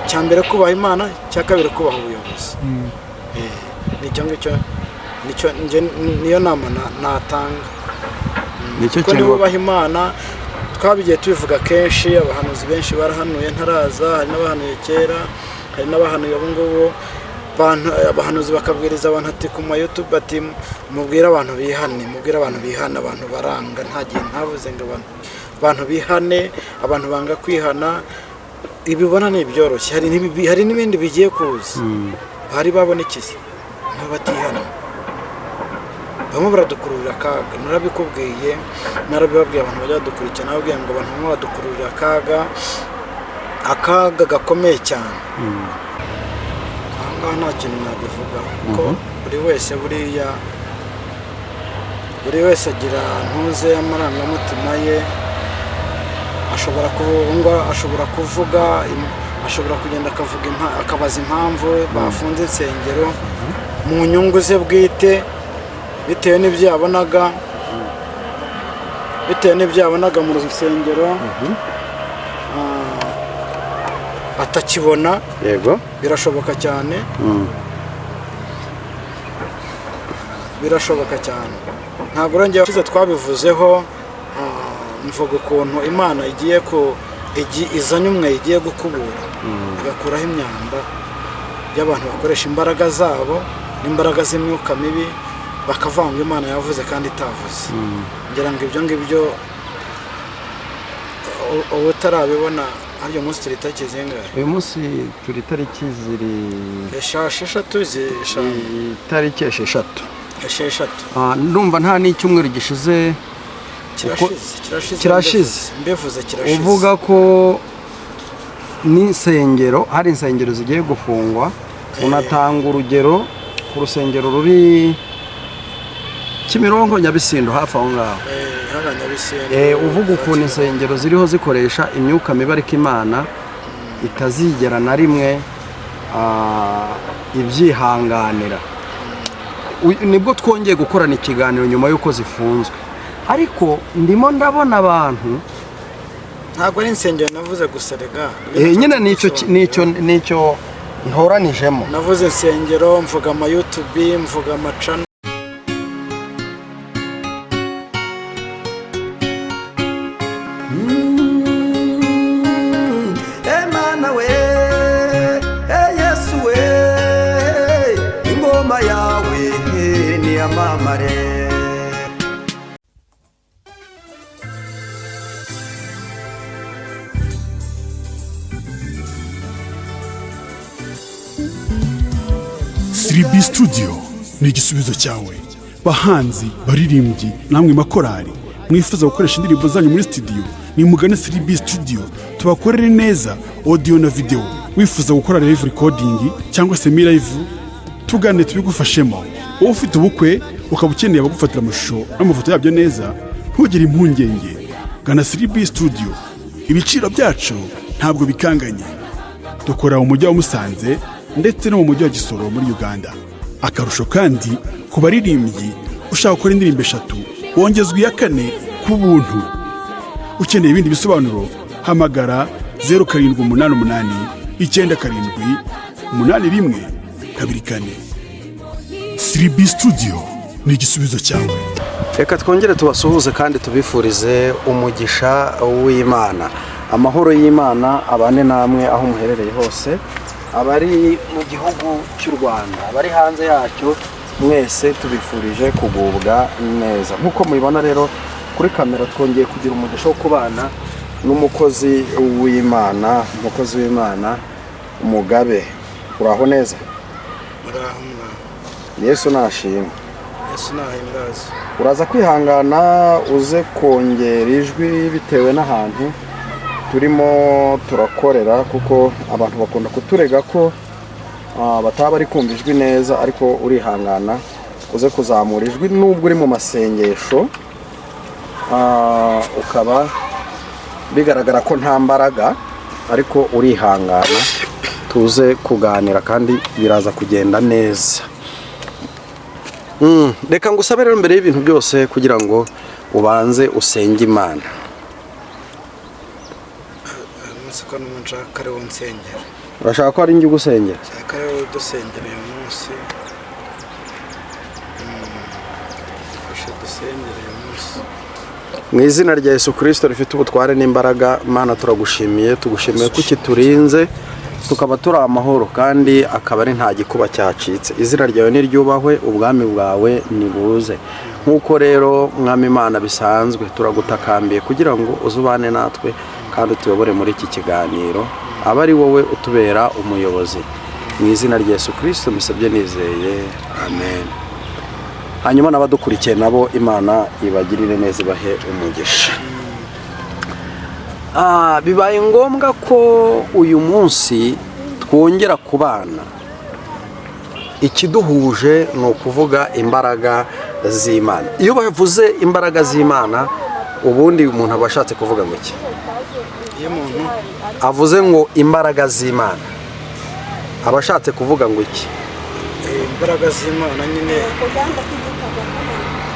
cyambere kubaha Imana, cyakabire kubaha ubuyobozi. Nicyo niyo nama natanga. Nicyo kintu kubaha Imana. Twabigiye tubivuga kenshi, abahanuzi benshi barahanuye ntaraza, hari n'abahanuye kera, hari n'abahanuye ubu ngubu. Abahanuzi bakabwiriza abantu ati ku YouTube ati mubwira abantu bihane, abantu baranga, nta gihe ntavuze ngo abantu bihane, abantu banga kwihana. Ibibona ni byoroshye, hari n'ibindi bigiye kuza. Bari babona ikizi n'abatihana, bamwe baradukururira akaga. Narabikubwiye, narabibabwiye abantu bajya badukurikirana, nababwiye ngo abantu bamwe badukururira akaga gakomeye cyane. Ahangaha nta kintu nabivuga kuko buri wese agira ntuze y'amarangamutima ye. Ashobora kuvuga, ashobora kugenda akabaza impamvu bafunze insengero mu nyungu ze bwite, bitewe n'ibyo yabonaga mu rusengero atakibona. Yego, birashoboka cyane. Ntabwo rongeye kiza twabivuzeho. Mvuga ukuntu Imana izanye umwe igiye gukubura, igakuraho imyanda y'abantu bakoresha imbaraga zabo n'imbaraga z'imyuka mibi, bakavanga Imana yavuze kandi itavuze. Ngira ngo ibyo ngibyo ubu utarabibona. Uyu munsi turi tariki zingahe? Uyu munsi turi tariki esheshatu. Tariki esheshatu. Ndumva nta n'icyumweru gishize. Kirashize. Uvuga ko n'insengero, hari insengero zigiye gufungwa. Unatanga urugero ku rusengero ruri Kimironko Nyabisindu, hafi aho ngaho. Uvuga ukuntu insengero ziriho zikoresha imyuka mibi, ariko Imana itazigera na rimwe ibyihanganira. Nibwo twongeye gukorana ikiganiro nyuma y'uko zifunzwe, ariko ndimo ndabona abantu. Ntabwo ari insengero navuze gusa rega. Nyine nicyo ntoranijemo. Navuze insengero, mvuga ama YouTube, mvuga amacana. Emana we, Yesu we, ingoma yawe ni amamare. Siribi Studio ni igisubizo cyawe. Bahanzi, baririmbyi, namwe makorari mwifuza gukoresha indirimbo zanyu muri studio, ni mugane Siribi Studio tubakorere neza audio na video. Wifuza gukora live recording cyangwa se live, tugane tubigufashemo. Wowe ufite ubukwe ukaba ukeneye abagufatira amashusho n'amafoto yabyo neza, ntugire impungenge, gana Siribi Studio. Ibiciro byacu ntabwo bikanganye. Dukora mu mujyi wa Musanze ndetse no mu mujyi wa Gisoro muri Uganda. Akarusho kandi ku baririmbyi ushaka gukora indirimbo 3 wongezwa iya 4 ku buntu. Ukeneye ibindi bisobanuro hamagara 0788 97 81 Siribi Studio ni igisubizo cyawe. Reka twongere tubasuhuze kandi tubifurize umugisha w'Imana. Amahoro y'Imana abane namwe aho muherereye hose. Abari mu gihugu cy'u Rwanda, abari hanze yacyo, mwese tubifurije kugubwa neza. Nkuko mubibona rero kuri kamera, twongeye kugira umugisha wo kubana n'umukozi w'Imana, Mugabe. Uraho neza? Yesu nashimwe. Yesu nahimbaza. Uraza kwihangana uze kongera ijwi bitewe n'ahantu turimo turakorera, kuko abantu bakunda kuturega ko bataba bari kumva ijwi neza, ariko urihangana uze kuzamura ijwi nubwo uri mu masengesho, ukaba bigaragara ko nta mbaraga, ariko urihangana tuze kuganira kandi biraza kugenda neza. Reka ngusabe rero mbere y'ibintu byose kugira ngo ubanze usenge Imana. ko n'umuntu nshaka ariwo nsengera. urashaka ko ari njye ugusengera? Nshaka ariwo dusengera uyu munsi. Fasha dusengera uyu munsi. Mu izina rya Yesu Kristo rifite ubutware n'imbaraga, Mana turagushimiye, tugushimiye ko ukiturinze tukaba turi amahoro kandi akaba ari nta gikuba cyacitse. Izina ryawe niryubahwe, ubwami bwawe nibuze. Nk'uko rero mwami Imana bisanzwe turagutakambiye kugira ngo uzubane natwe kandi utuyobore muri iki kiganiro, aba ari wowe utubera umuyobozi. Mu izina rya Yesu Kristo mbisabye nizeye, amen. Hanyuma n'abadukurikiye nabo Imana ibagirire neza, ibahe umugisha. Bibaye ngombwa ko uyu munsi twongera kubana. Ikiduhuje ni ukuvuga imbaraga z'Imana. Iyo bavuze imbaraga z'Imana, ubundi umuntu aba ashatse kuvuga ngo iki? Iyo umuntu avuze ngo imbaraga z'Imana, aba ashatse kuvuga ngo iki? Imbaraga z'Imana nyine,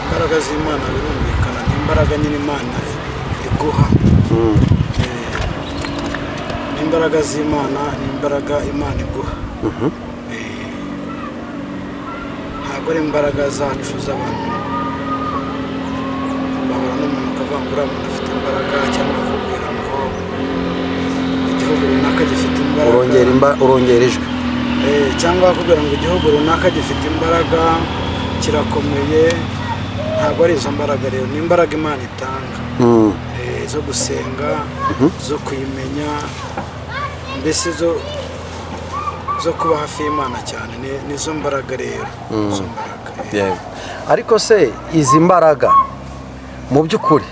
imbaraga z'Imana birumvikana, ni imbaraga nyine Imana iguha. Imbaraga z'Imana ni imbaraga Imana iguha. Ntabwo ari imbaraga zacu z'abantu. Bahura n'umuntu ukavuga ngo uriya muntu afite imbaraga, cyangwa akubwira ngo igihugu runaka gifite imbaraga. Urongera ijwi. Cyangwa akubwira ngo igihugu runaka gifite imbaraga, kirakomeye. Ntabwo ari izo mbaraga rero, ni imbaraga Imana itanga. Zo gusenga, zo kuyimenya, mbese zo kuba hafi y'Imana cyane, nizo mbaraga rero. Izo mbaraga. Ariko se izi mbaraga mu by'ukuri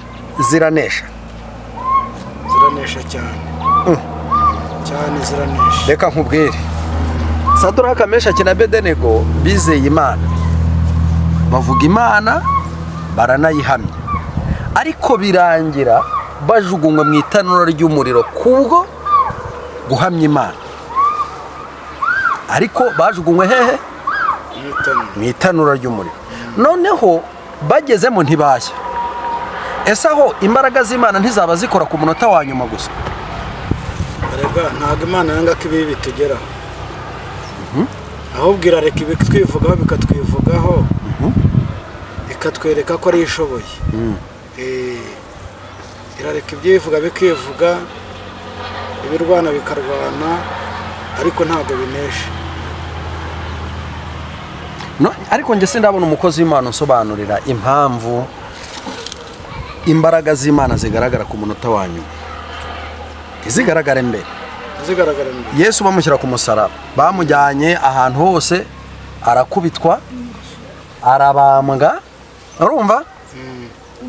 ziranesha? Ziranesha cyane. Cyane ziranesha. Reka nkubwire, Saduraka, Meshaki na Abedenego bizeye Imana, bavuga Imana baranayihamya, ariko birangira bajugunywe mu itanura ry'umuriro kubwo guhamya Imana. Ariko bajugunywe hehe? Mu itanura ry'umuriro. Noneho bagezemo ntibashya. Ese aho imbaraga z'Imana ntizaba zikora ku munota wa nyuma gusa? Ntabwo Imana yanga ko ibi bitugeraho. Ahubwo irareka ibitwivugaho bikatwivugaho, ikatwereka ko ari ishoboye. Irareka ibyivuga bikivuga, ibirwana bikarwana, ariko ntabwo binesha. Ariko njye sindabona umukozi w'Imana usobanurira impamvu imbaraga z'Imana zigaragara ku munota wa nyuma, ntizigaragare mbere. Yesu bamushyira ku musaraba, bamujyanye ahantu hose, arakubitwa, arabambwa, urumva,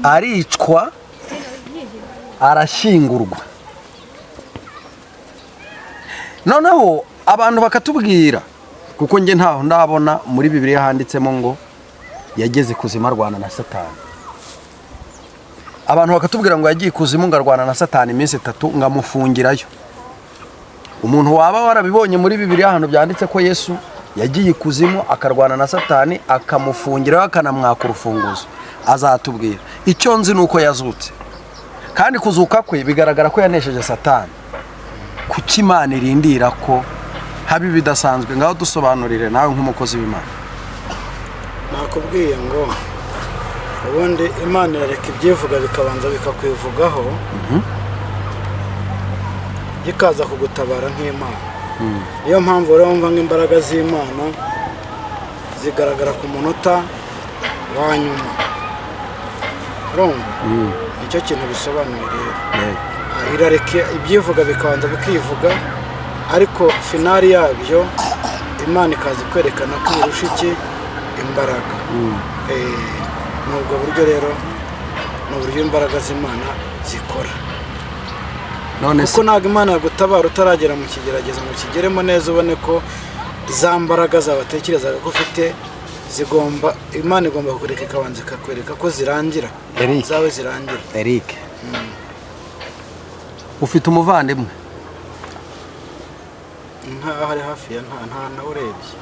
aricwa, arashyingurwa. Noneho abantu bakatubwira, kuko njye ntaho ndabona muri Bibiliya handitsemo ngo yageze ikuzimu arwana na Satani. Abantu bakatubwira ngo yagiye ikuzimu ngarwana na Satani iminsi 3 ngamufungirayo. Umuntu waba warabibonye muri Bibiliya hano byanditse ko Yesu yagiye ikuzimu akarwana na Satani, akamufungirayo, akanamwaka urufunguzo, azatubwira. Icyo nzi nuko yazutse, kandi kuzuka kwe bigaragara ko yanesheje Satani. Kuki Imana irindira ko haba bidasanzwe? Ngaho dusobanurire nawe nk'umukozi w'Imana. Nakubwiye ngo ubundi Imana irareka ibyivuga bikabanza bikakwivugaho, ikaza kugutabara nk'Imana. Niyo mpamvu rero wumva nk'imbaraga z'Imana zigaragara ku munota wa nyuma. Urumva? Nicyo kintu bisobanuye rero. Irareka ibyivuga bikabanza bikivuga, ariko finali yabyo Imana ikaza kwerekana ko irusha iki imbaraga. Nubwo buryo rero, n'uburyo imbaraga z'Imana zikora. Kuko ntabwo Imana yagutabara utaragera mu kigerageza ngo kigeremo neza, ubone ko za mbaraga zabatekerezaga ko ufite zigomba, Imana igomba kukureka ikabanza ikakwereka ko zirangira, zawe zirangira. Eric, ufite umuvandimwe? Nkaho ari hafi ya nta nawe urebye.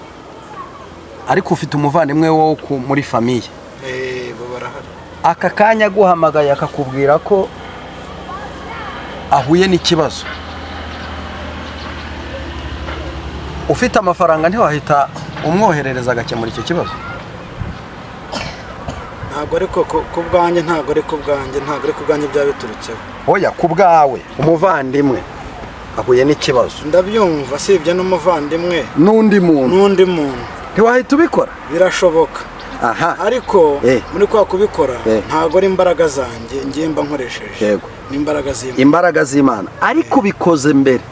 Ariko ufite umuvandimwe wo muri famiye? Bo barahari. Aka kanya guhamagaye akakubwira ko ahuye n'ikibazo, ufite amafaranga ntiwahita umwoherereza agakemura icyo kibazo? ntabwo ariko ku bwanjye ntabwo ari ku bwanjye byaba biturutseho. Oya, ku bwawe umuvandimwe ahuye n'ikibazo, ndabyumva, sibye n'umuvandimwe n'undi muntu ntiwahita ubikora? birashoboka. Aha, ariko muri kwa kubikora ntabwo ari imbaraga zanjye ngiye mba nkoresheje. yego, ni imbaraga z'Imana, ariko bikoze mbere.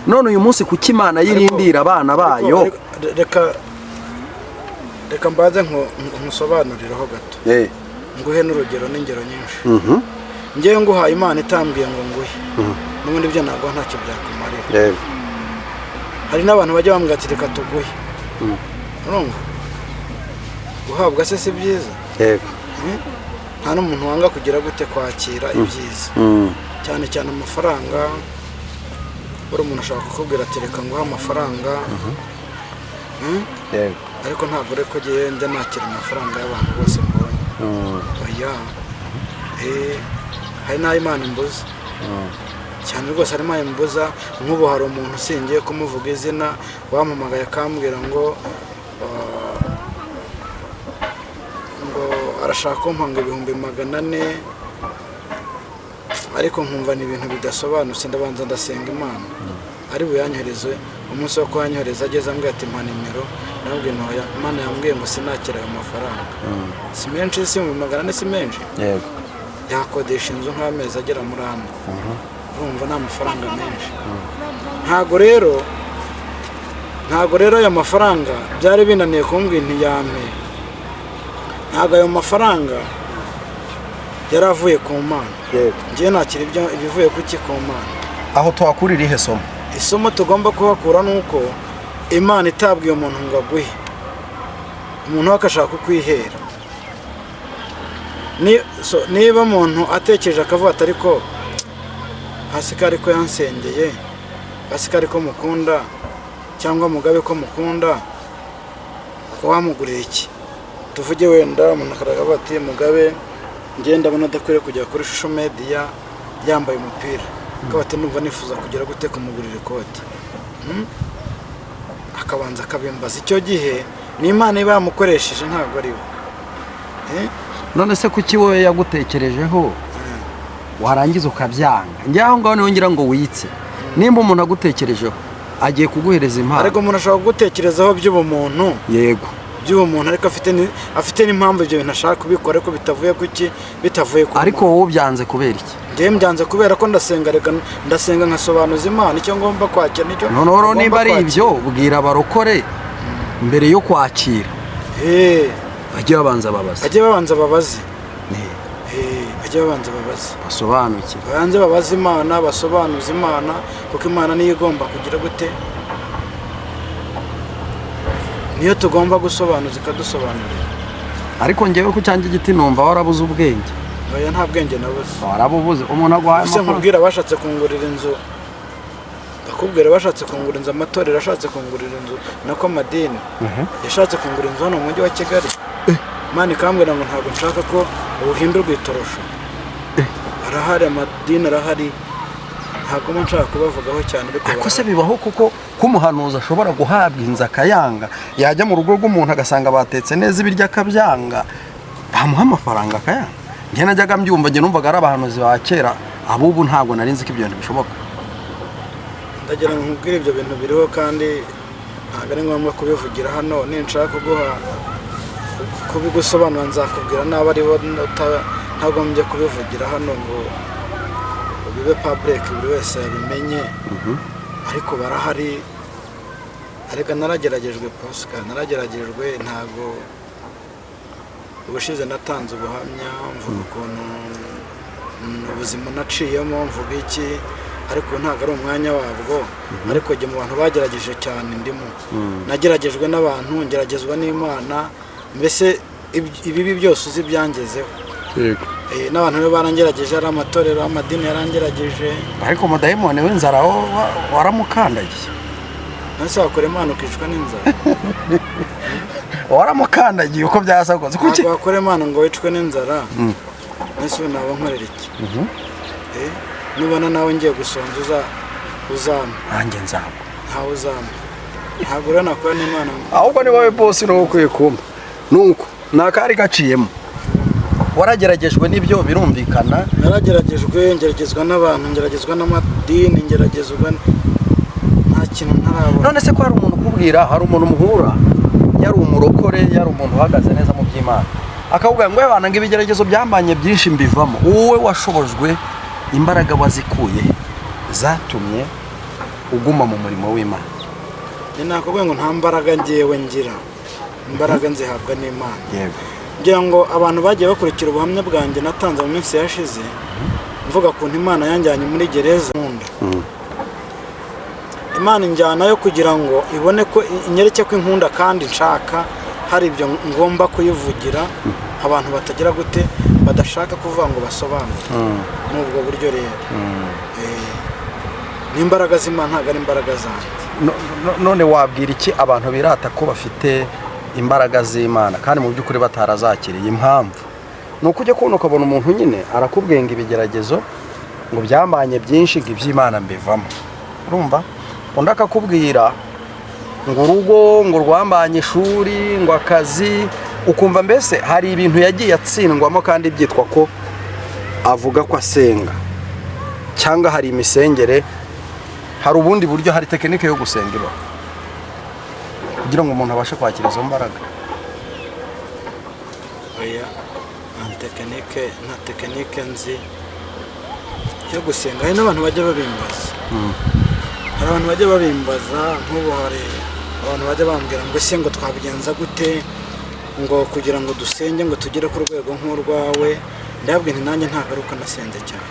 None uyu munsi kuki Imana yirindira abana bayo? reka mbaze nkusobanurireho gato, nguhe n'urugero n'ingero nyinshi. ngewe nguhaye Imana itambwiye ngo nguhe, n'ubundi byo ntabwo ntacyo byakumarira. hari n'abantu bajya bambwira ati reka tuguhe. urumva guhabwa se si byiza? Yego. nta n'umuntu wanga kugira gute kwakira ibyiza, cyane cyane amafaranga. buri umuntu ashaka kukubwira ati reka nguhe amafaranga, yego, ariko ntabwo reko njya nakira amafaranga y'abantu bose mbonye. oya, hari n'ayo Imana imbuza cyane rwose, harimo ayo imbuza. nk'ubu hari umuntu usingiye kumuvuga izina wampamagaye akambwira ngo arashaka kumpanga 400,000, ariko nkumva ni ibintu bidasobanutse. ndabanza ndasenga Imana ari buyanyohereze. umunsi wo kuyanyohereza ageze ambwira ati mpa nimero, nabwiye ntoya. Imana yambwiye ngo sinakira ayo mafaranga. si menshi, si 400,000 si menshi. yego, yakodesha inzu nk'amezi agera muri 4. urumva ni amafaranga menshi. ntabwo rero ayo mafaranga byari binaniye kumbwira ntiyampe. ntabwo ayo mafaranga yari avuye ku Mana. ngiye nakira ibivuye kuki ku Mana. aho tuhakurira ihe somo? isomo tugomba kuhakura ni uko Imana itabwiye umuntu ngo aguhe, umuntu we akashaka kukwihera. niba umuntu atekereje akavuga ati ariko hasi kari ko yansengeye, hasi kari ko mukunda, cyangwa Mugabe ko mukunda, ko wamugurira iki? tuvuge wenda umuntu akaraga ati Mugabe ngenda abona adakwiriye kujya kuri social media yambaye umupira, akaba ati numva nifuza kugira gute kumugurira ikoti. akabanza akabimbaza. icyo gihe ni Imana iba yamukoresheje, ntabwo ari we. none se kuki wowe yagutekerejeho warangiza ukabyanga? njye aho ngaho niho ngira ngo witse. nimba umuntu agutekerejeho agiye kuguhereza impano, ariko umuntu ashobora kugutekerezaho by'ubumuntu. yego, by'ubumuntu, ariko afite n'impamvu ibyo bintu ashaka kubikora, ariko bitavuye kuki, bitavuye ku. ariko wowe byanze kubera iki? njye mbyanze kubera ko ndasenga nkasobanuza Imana icyo ngomba kwakira n'icyo. noneho niba ari ibyo, bwira abarokore mbere yo kwakira bajye babanza babaze. basobanukirwe, banze babaze Imana, basobanuza Imana, kuko Imana niyo igomba kugira gute, niyo tugomba gusobanuza ikadusobanurira. ariko njyewe ku cyanjye igiti numva warabuze ubwenge. oya, nta bwenge nabuze. warabubuze. umuntu agwaye amafaranga. nkubwira bashatse kungurira inzu, bakubwira bashatse kungurira inzu, amatorero ashatse kungurira inzu, nako amadini yashatse kungurira inzu hano mu mujyi wa Kigali. Imana ikambwira ngo ntabwo nshaka ko ubuhindurwa itorosho. arahari amadini, arahari, ntabwo nshaka kubavugaho cyane. ariko se bibaho kuko k'umuhanuzi ashobora guhabwa inzu akayanga, yajya mu rugo rw'umuntu agasanga batetse neza ibiryo akabyanga, bamuha amafaranga akayanga? njye najyaga mbyumva, njye numvaga ari abahanuzi ba kera, abubu ntabwo nari nzi ko ibyo bintu bishoboka. ndagira ngo nkubwire ibyo bintu biriho, kandi ntabwo ari ngombwa kubivugira hano. ninshaka kubigusobanura nzakubwira, naba ari bo ntagombye kubivugira hano ngo bibe public buri wese yabimenye. ariko barahari. ariko narageragejwe Pascal, narageragejwe. ntabwo ubushize natanze ubuhamya mvuga ukuntu ubuzima naciyemo, mvuga iki, ariko ntabwo ari umwanya wabwo. ariko jye mu bantu bagerageje cyane ndimo. nageragejwe n'abantu, ngeragezwa n'Imana. mbese ibibi byose uzi byangezeho. n'abantu rero barangerageje, ari amatorero, amadini yarangerageje. ariko umudayimoni w'inzara waramukandagiye. nase wakora Imana ukicwa n'inzara? waramukandagiye uko byasagoze. kuki wakora Imana ngo wicwe n'inzara? nase ubu naba nkorera iki? nubona nawe ngiye gusonza uzampa. nanjye nzaba. ntawe uzampa. Ntabwo rero nakora n'Imana. ahubwo ni wowe bosi niwo ukwiye kumva nuko ni akari gaciyemo warageragejwe n'ibyo birumvikana. Narageragejwe, ngeragezwa n'abantu, ngeragezwa n'amadini, ngeragezwa nta kintu ntarabona. none se ko hari umuntu ukubwira, hari umuntu muhura yari umurokore, yari umuntu uhagaze neza mu by'Imana, akavuga ngo abana ngo ibigeragezo byambanye byinshi mbivamo, wowe washobojwe imbaraga wazikuye zatumye uguma mu murimo w'Imana? Ni nakubwira ngo nta mbaraga ngewe ngira, imbaraga nzihabwa n'Imana. Yego. Ngira ngo abantu bagiye bakurikira ubuhamya bwanjye natanze mu minsi yashize, mvuga kuntu Imana yanjyanye muri gereza nkunda. Imana injyanayo kugira ngo ibone ko inyereke ko inkunda kandi nshaka hari ibyo ngomba kuyivugira, abantu batagira gute badashaka kuvuga ngo basobanure n'ubwo buryo rero. Ni imbaraga z'Imana, ntabwo ari imbaraga zanjye. none wabwira iki abantu birata ko bafite imbaraga z'Imana kandi mu by'ukuri batarazakiriye? Impamvu ni uko ujya kubona ukabona umuntu nyine arakubwiye ngo ibigeragezo ngo byambanye byinshi ngo iby'Imana mbivamo, urumva? Undi akakubwira ngo urugo ngo rwambanye ishuri ngo akazi, ukumva mbese hari ibintu yagiye atsindwamo kandi byitwa ko avuga ko asenga, cyangwa hari imisengere, hari ubundi buryo, hari tekinike yo gusenga ibaho kugira ngo umuntu abashe kwakira izo mbaraga. Oya, nta tekinike nzi yo gusenga. Hari n'abantu bajya babimbaza, hari abantu bajya babimbaza, nk'ubu hari abantu bajya bambwira ngo ese ngo twabigenza gute ngo kugira ngo dusenge ngo tugere ku rwego nk'urwawe. Ndababwira nti nanjye ntabwo ari uko nasenze cyane,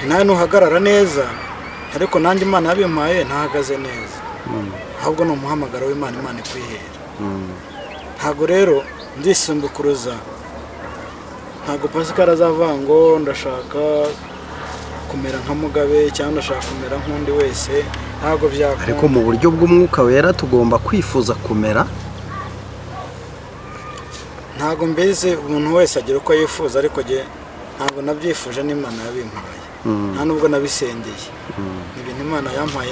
nawe nuhagarara neza, ariko nanjye Imana yabimpaye ntahagaze neza, ahubwo ni umuhamagaro w'Imana, Imana ikwihera. Ntabwo rero ndisumbukuruza, ntabwo Pascal azavuga ngo ndashaka kumera nka Mugabe cyangwa ndashaka kumera nk'undi wese, ntabwo byakunda. Ariko mu buryo bw'Umwuka Wera tugomba kwifuza kumera. Ntabwo mbese umuntu wese agira uko yifuza, ariko jye ntabwo nabyifuje, n'Imana yabimpaye, nta nubwo nabisengeye. Ni ibintu Imana yampaye,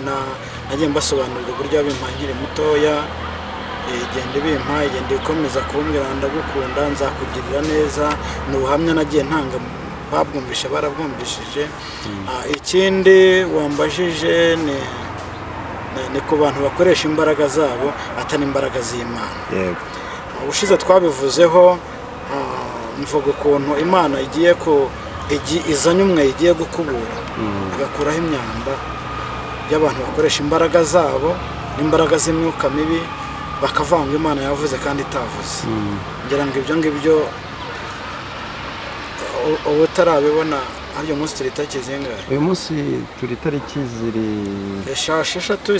nagiye mbasobanurira uburyo yabimpaye nkiri mutoya. Igenda ibimpaye, igenda ikomeza kumbwira ndagukunda, nzakugirira neza. Ni ubuhamya nagiye ntanga, babwumvishe barabwumvishije. Ikindi wambajije ni ku bantu bakoresha imbaraga zabo atari imbaraga z'Imana. Yego. Ubushize twabivuzeho, mvuga ukuntu Imana igiye izanye umwe igiye gukubura, igakuraho imyanda y'abantu bakoresha imbaraga zabo n'imbaraga z'imyuka mibi, bakavanga Imana yavuze kandi itavuze. Ngira ngo ibyo ngibyo ubu utarabibona. Uyu munsi turi tariki zingahe? Uyu munsi turi tariki ziri esheshatu.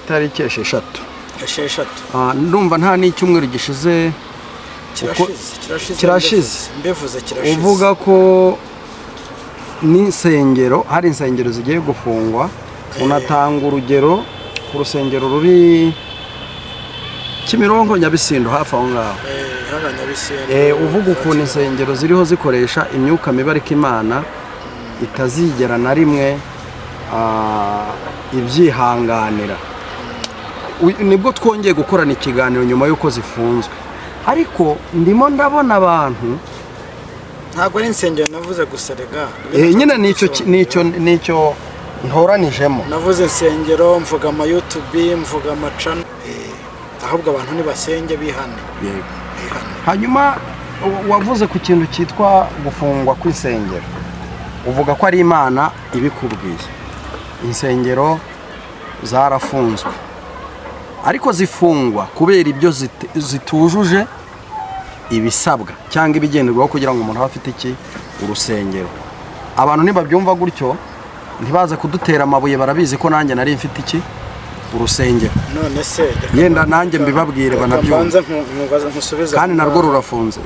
Tariki esheshatu. Ndumva nta n'icyumweru gishize. Kirashize. Mbivuze kirashize. Uvuga ko n'insengero, hari insengero zigiye gufungwa, unatanga urugero ku rusengero ruri Kimironko Nyabisindo hafi aho ngaho. Uvuga ukuntu insengero ziriho zikoresha imyuka mibi ariko Imana itazigera na rimwe ibyihanganira. Nibwo twongeye gukorana ikiganiro nyuma y'uko zifunzwe, ariko ndimo ndabona abantu. Ntabwo ari insengero navuze gusa rega, nyine nicyo ntoranijemo. Navuze insengero, mvuga ama YouTube, mvuga amacana, ahubwo abantu nibasenge bihane. Hanyuma wavuze ku kintu cyitwa gufungwa kw'insengero, uvuga ko ari Imana ibikubwiye. Insengero zarafunzwe, ariko zifungwa kubera ibyo zitujuje ibisabwa cyangwa ibigenderwaho kugira ngo umuntu abe afite iki urusengero. Abantu ntibabyumva gutyo, ntibaze kudutera amabuye, barabizi ko nanjye nari mfite iki urusengero. None se yenda nanjye mbibabwire banabyumva, kandi narwo rurafunze.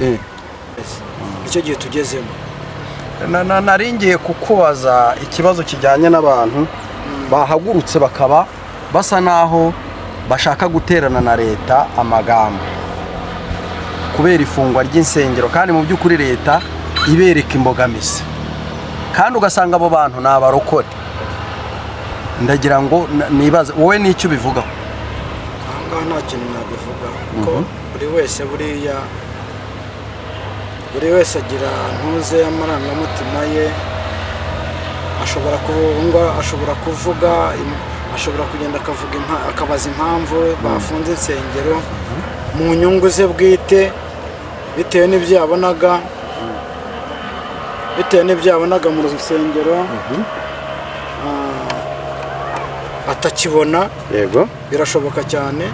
Icyo gihe tugezemo, nari ngiye kukubaza ikibazo kijyanye n'abantu bahagurutse bakaba basa naho bashaka guterana na leta amagambo kubera ifungwa ry'insengero, kandi mu by'ukuri leta ibereka imbogamizi, kandi ugasanga abo bantu ni abarokore. ndagira ngo nibaze wowe n'icyo ubivugaho. ahangaha nta kintu nabivugaho kuko buri wese buriya buri wese agira ntuze y'amarangamutima ye, ashobora kuvuga, ashobora kugenda akabaza impamvu bafunze insengero mu nyungu ze bwite bitewe n'ibyo yabonaga mu rusengero atakibona. Yego, birashoboka cyane,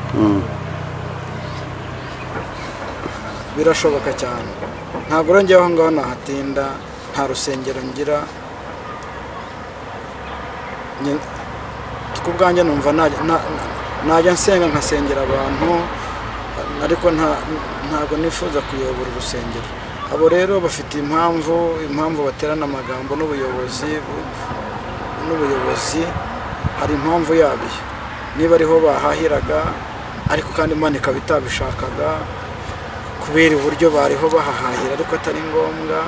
birashoboka cyane. Ntabwo urongeye aho ngaho nahatinda, nta rusengero ngira. Kubwanjye numva najya nsenga nkasengera abantu, ariko ntabwo nifuza kuyobora urusengero. Abo rero bafite impamvu baterana amagambo n'ubuyobozi, hari impamvu yabyo. Niba ariho bahahiraga ariko kandi Imana ikaba itabishakaga kubera uburyo bariho bahahahira ariko atari ngombwa,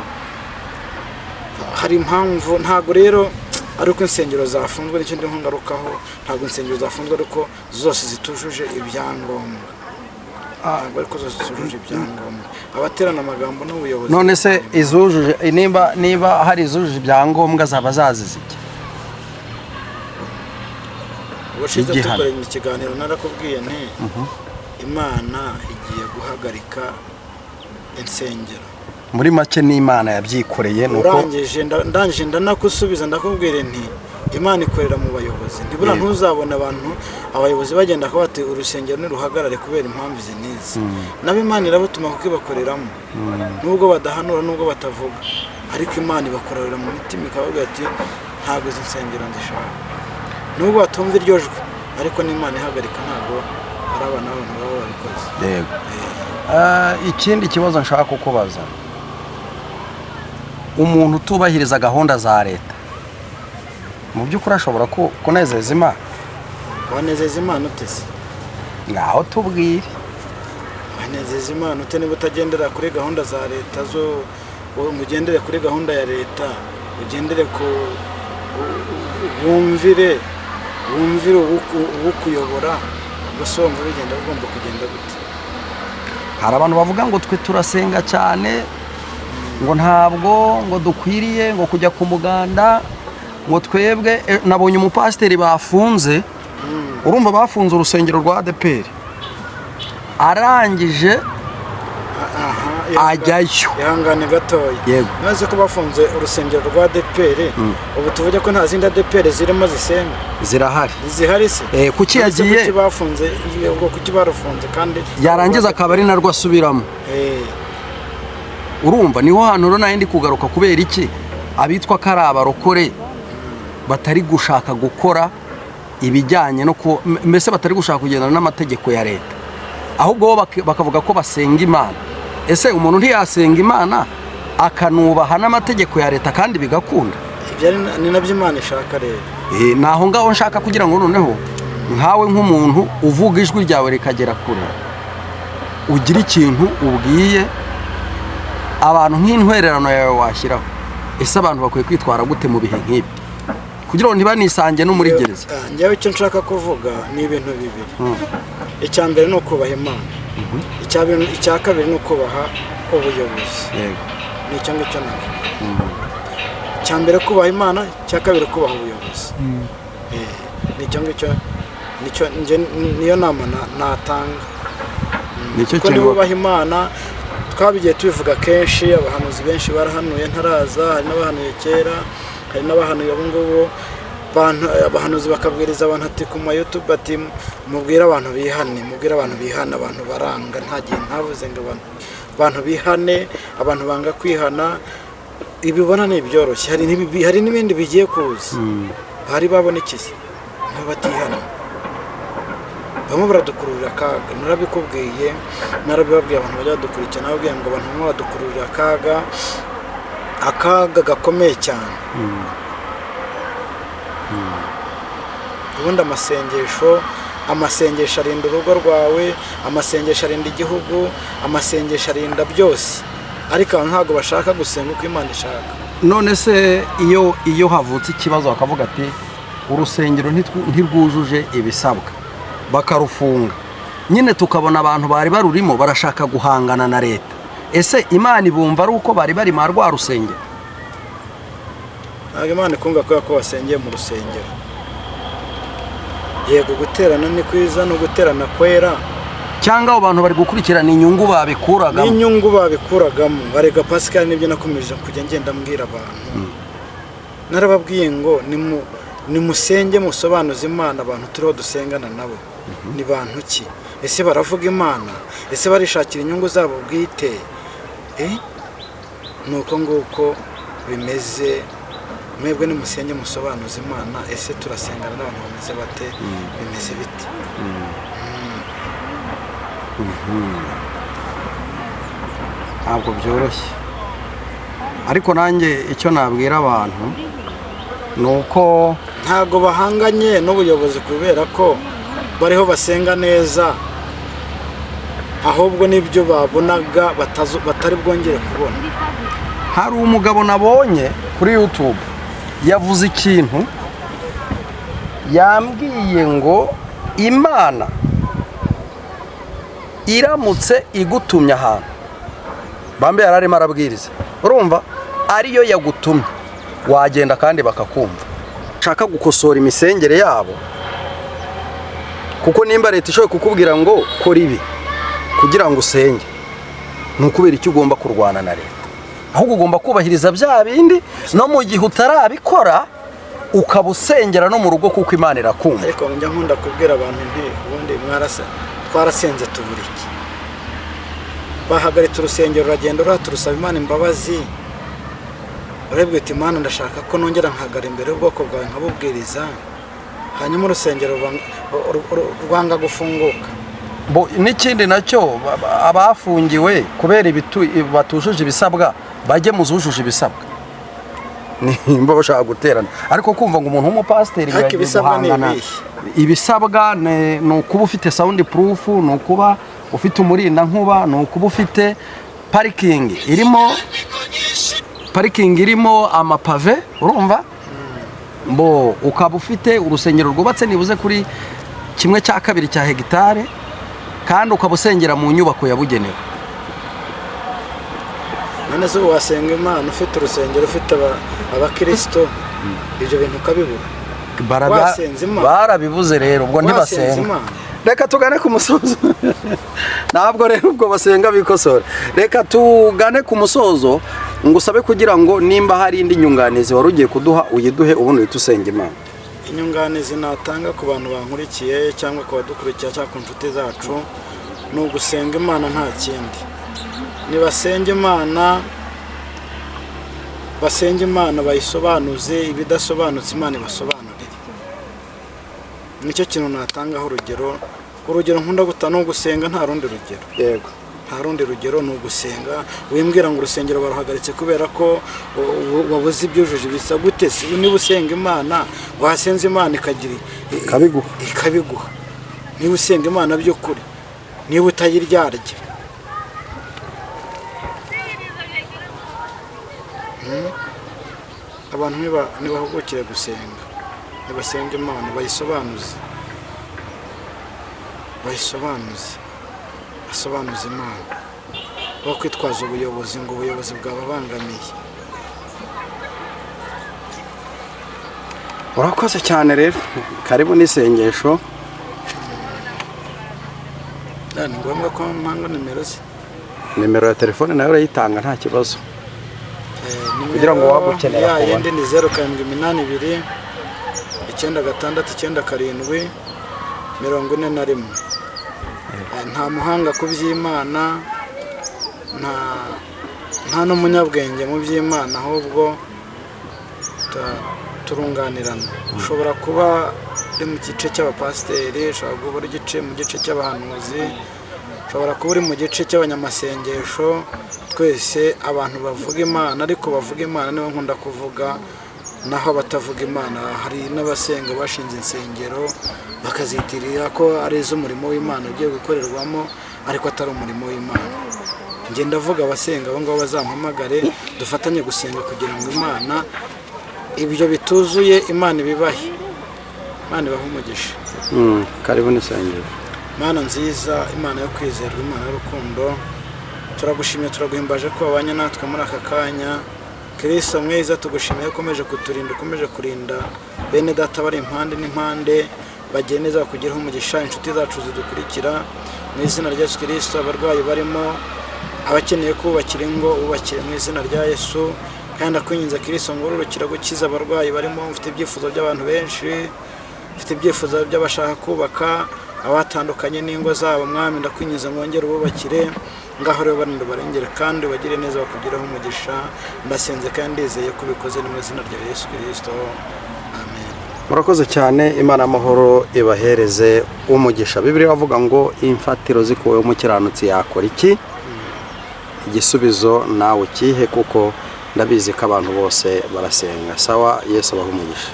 hari impamvu. Ntabwo rero ariko insengero zafunzwe n'icyo ndi ngarukaho, ntabwo insengero zafunzwe ariko zose zitujuje ibyangombwa. Ariko zose zitujuje ibyangombwa, abaterana amagambo n'ubuyobozi. None se izujuje, niba hari izujuje ibyangombwa zaba zazize iki? Ubushize dukoranye ikiganiro narakubwiye nti Imana igiye guhagarika insengero. Muri make n'Imana yabyikoreye. Ndangije ndanakusubiza ndakubwira nti Imana ikorera mu bayobozi. Ntibura ntuzabona abayobozi bagenda ko bati urusengero niruhagarare kubera impamvu izi n'izi. Nabo Imana irabutuma kuko ibakoreramo, nubwo badahanura nubwo batavuga, ariko Imana ibakorera mu mitima ikababwira ati ntabwo izi nsengero ndishaka. Nubwo batumva iryo jwi ariko n'Imana ihagarika, ntabwo ari abantu baba babikoze. Yego. Ikindi kibazo nshaka kukubaza, umuntu utubahiriza gahunda za leta mu by'ukuri ashobora kunezeza Imana? Wanezeza Imana utese? Ngaho tubwire. Wanezeza Imana ute niba utagendera kuri gahunda za leta zo? Ugendere kuri gahunda ya leta, ugendere ku wumvire ukuyobora, gusa wumva bigenda ugomba kugenda gute? Hari abantu bavuga ngo twe turasenga cyane, ngo ntabwo ngo dukwiriye ngo kujya ku muganda, ngo twebwe. Nabonye umupasiteri bafunze, urumva bafunze urusengero rwa ADEPR, arangije ajyayo. Ihangane gatoya. Yego. Maze ko bafunze urusengero rwa ADEPR, ubu tuvuge ko nta zindi ADEPR zirimo zisenga? Zirahari. Zihari se? Kuki yagiye? Kuki bafunze? Kuki barufunze kandi yarangiza akaba ari narwo asubiramo? Urumva niho hantu rero nayo ndi kugaruka. Kubera iki abitwa ko ari abarokore batari gushaka gukora ibijyanye no mbese batari gushaka kugendana n'amategeko ya leta, ahubwo bakavuga ko basenga Imana? Ese umuntu ntiyasenga Imana akanubaha n'amategeko ya leta kandi bigakunda? Ibyo ni nabyo Imana ishaka rero. Naho ngaho nshaka kugira ngo noneho nkawe nk'umuntu uvuga ijwi ryawe rikagera kure, ugira ikintu ubwiye abantu nk'intwererano yawe washyiraho. Ese abantu bakwiye kwitwara gute mu bihe nk'ibi kugira ngo ntibanisange no muri gereza? Njyewe icyo nshaka kuvuga ni ibintu bibiri. Icya mbere ni ukubaha Imana, icya kabiri ni ukubaha ubuyobozi. Ni icyo ngicyo navuga. Icya mbere kubaha Imana, icya kabiri kubaha ubuyobozi. Ni icyo ngicyo, niyo nama natanga. Kuko nibubaha Imana, twabigiye tubivuga kenshi, abahanuzi benshi barahanuye ntaraza, hari n'abahanuye kera, hari n'abahanuye ubu ngubu. Abahanuzi bakabwiriza abantu ati ku ma YouTube ati mubwire abantu bihane, abantu baranga. Nta gihe ntavuze ngo abantu bihane, abantu banga kwihana. Ibibona ni byoroshye, hari n'ibindi bigiye kuza. Bari babona ikizi batihana, bamwe baradukururira akaga. Narabikubwiye, narabibabwiye abantu bajya badukurikirana, nababwiye ngo abantu bamwe badukururira akaga gakomeye cyane. Ubundi amasengesho arinda urugo rwawe, amasengesho arinda igihugu, amasengesho arinda byose, ariko abantu ntabwo bashaka gusenga uko Imana ishaka. None se iyo havutse ikibazo bakavuga ati urusengero ntirwujuje ibisabwa bakarufunga, nyine tukabona abantu bari barurimo barashaka guhangana na leta. Ese Imana ibumva ari uko bari bari ma rwa rusengero? ntabwo Imana ikumva ko wasengeye mu rusengero. Yego guterana ni kwiza no guterana kwera, cyangwa abo bantu bari gukurikirana inyungu babikuragamo. N'inyungu babikuragamo. Barega Pascal nibyo nakomeje kujya ngenda mbwira abantu. Narababwiye ngo nimusenge musobanuze Imana abantu turiho dusengana nabo. Ni bantu ki? Ese baravuga Imana? Ese barishakira inyungu zabo bwite? Nuko nguko bimeze. Mwebwe nimusenge musobanuze Imana, ese turasengana n'abantu bameze bate, bimeze biti? Ntabwo byoroshye, ariko nanjye icyo nabwira abantu ni uko ntabwo bahanganye n'ubuyobozi kubera ko bariho basenga neza, ahubwo n'ibyo babonaga batari bwongere kubona. hari umugabo nabonye kuri YouTube yavuze ikintu, yambwiye ngo Imana iramutse igutumye ahantu, bambe yararimo arabwiriza, urumva ariyo yagutumye wagenda kandi bakakumva. Shaka gukosora imisengere yabo, kuko nimba leta ishoboye kukubwira ngo kora ibi kugira ngo usenge, nukubera icyo ugomba kurwana na leta, ahubwo ugomba kubahiriza bya bindi, no mu gihe utarabikora ukaba usengera no mu rugo kuko Imana irakumva. Ariko njya nkunda kubwira abantu nti ubundi twarasenze tuburiki, bahagaritse urusengero uragenda uraturusaba Imana imbabazi, urebwe uti Imana ndashaka ko nongera nkagara imbere y'ubwoko bwawe nkabubwiriza, hanyuma urusengero rwanga gufunguka. N'ikindi nacyo abafungiwe kubera batujuje ibisabwa bajye mu zujuje ibisabwa, nimba bashaka guterana. Ariko kumva ngo umuntu w'umupasiteri yagiye guhangana, ibisabwa ni ukuba ufite sound proof, ni ukuba ufite umurinda nkuba, ni ukuba ufite parikingi irimo amapave, urumva, ukaba ufite urusengero rwubatse nibuze kuri 1/2 cya hegitare, kandi ukaba usengera mu nyubako yabugenewe. None se wasenga Imana ufite urusengero, ufite abakristo, ibyo bintu ukabibura? Barabibuze rero, ubwo ntibasenga. Reka tugane ku musozo. Ntabwo rero ubwo basenga bikosora. Reka tugane ku musozo, ngusabe kugira ngo nimba hari indi nyunganizi wari ugiye kuduha uyiduhe, ubundi uhite usenga Imana. Inyunganizi natanga ku bantu bankurikiye cyangwa ku badukurikira cyangwa ku nshuti zacu, ni ugusenga Imana nta kindi. Nibasenge Imana bayisobanuze, ibidasobanutse Imana ibasobanurire. Nicyo kintu natangaho urugero nkunda gutana no gusenga, nta rundi rugero. Yego, nta rundi rugero, ni ugusenga. Wimbwira ngo urusengero baruhagaritse kubera ko wabuze ibyujuje ibisa gute? Niba usenga Imana, wasenze Imana ikabiguha. Niba usenga Imana by'ukuri, niba utayiryarya, abantu ntibahugukire gusenga, nibasenga Imana bayisobanuze Imana, aho kwitwaza ubuyobozi ngo ubuyobozi bwababangamiye. urakoze cyane rero, karibu n'isengesho. Ni ngombwa ko mpanga nimero ya telefone nayo urayitanga nta kibazo, kugira ngo wagukenera kubona. Yindi ni 0782 96 97 41. Nta muhanga ku by'Imana, nta n'umunyabwenge mu by'Imana, ahubwo turunganirana. Ushobora kuba uri mu gice cy'abapasiteri, ushobora kuba uri mu gice cy'abahanuzi, ushobora kuba uri mu gice cy'abanyamasengesho. Twese abantu bavuga Imana, ariko bavuga Imana nibo nkunda kuvuga, naho batavuga Imana. Hari n'abasenga bashinze insengero bakazitirira ko ari iz'umurimo w'Imana ugiye gukorerwamo, ariko atari umurimo w'Imana. Njye ndavuga abasenga abo ngabo bazampamagare, dufatanye gusenga kugira ngo Imana ibyo bituzuye Imana ibibahe, Imana ibahe umugisha. Karibu n'isengero. Mana nziza, Imana yo kwizerwa, Imana y'urukundo, turagushimye turaguhimbaje ko wabanye natwe muri aka kanya. Kristo mwiza, tugushimiye ukomeje kuturinda, ukomeje kurinda bene data bari impande n'impande, bageneza kugiraho umugisha. Inshuti zacu zidukurikira, mu izina rya Yesu Kristo, abarwayi barimo, abakeneye kubakira ingo, ubakire mu izina rya Yesu. Kandi akwinginze Kristo ngo ururukira gukiza abarwayi barimo. Mfite ibyifuzo by'abantu benshi, mfite ibyifuzo by'abashaka kubaka, abatandukanye n'ingo zabo. Mwami ndakwinginze mwongere ububakire, ngaho rero barinde barengere kandi bagire neza, bakugiraho umugisha. Ndasenze kandi ndizeye ko ubikoze mu izina rya Yesu Kristo, amen. Murakoze cyane, Imana y'amahoro ibahereze umugisha. Bibiliya avuga ngo imfatiro zikuwe umukiranutsi yakora iki? Igisubizo nawe kihe, kuko ndabizi ko abantu bose barasenga. Sawa, Yesu abahe umugisha.